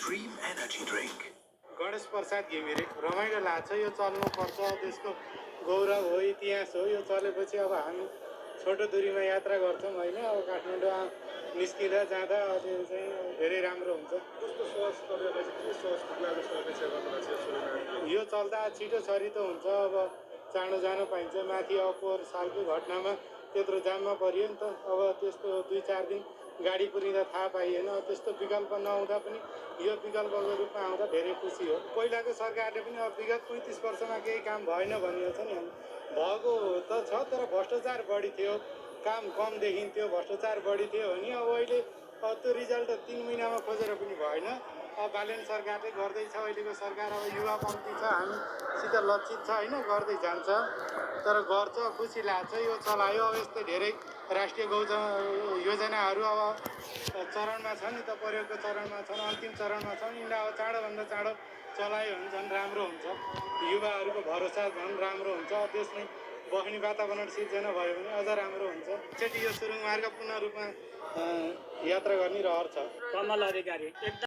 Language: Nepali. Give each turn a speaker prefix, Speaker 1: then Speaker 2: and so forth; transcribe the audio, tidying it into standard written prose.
Speaker 1: Extreme Energy Drink.
Speaker 2: Ganesh Prasad Ghimire रमाइलो लाग्छ यो चल्नुपर्छ त्यसको गौरव हो इतिहास हो यो चलेपछि अब हामी छोटो दूरीमा यात्रा गर्छौँ होइन अब काठमाडौँ निस्किँदा जाँदा त्यो चाहिँ धेरै राम्रो हुन्छ
Speaker 3: कस्तो सहज तपाईँलाई चाहिँ के सहज पुग्ला जस्तो अपेक्षा गर्नुभएको छ यो सुरुमा
Speaker 2: यो चल्दा छिटो छरितो हुन्छ अब चाँडो जान पाइन्छ माथि अब पोहोर सालको घटनामा त्यत्रो जाममा परियो नि त अब त्यस्तो 2-4 दिन गाडी पुरिँदा थाहा पाइएन त्यस्तो विकल्प नहुँदा पनि यो विकल्पको रूपमा आउँदा धेरै खुसी हो पहिलाको सरकारले पनि अब विगत 35 वर्षमा केही काम भएन भनिएको छ नि भएको त छ तर भ्रष्टाचार बढी थियो काम कम देखिन्थ्यो भ्रष्टाचार बढी थियो भने अब अहिले त्यो रिजल्ट 3 महिनामा खोजेर पनि भएन अब बालेन सरकारले गर्दैछ अहिलेको सरकार अब युवापन्थी छ हामीसित लक्षित छ होइन गर्दै जान्छ तर गर्छ खुसी लाग्छ यो चलायो अब यस्तै धेरै राष्ट्रिय गौ योजनाहरू अब चरणमा छ नि त प्रयोगको चरणमा छन् अन्तिम चरणमा छन् यिनलाई अब चाँडोभन्दा चाँडो चलायो भने झन् राम्रो हुन्छ युवाहरूको भरोसा झन् राम्रो हुन्छ देशमै बस्ने वातावरण सिर्जना भयो भने अझ राम्रो हुन्छ एकचोटि यो सुरुङ मार्ग पूर्ण रूपमा यात्रा गर्ने रहर छ
Speaker 4: कमल अधिकारी एकदम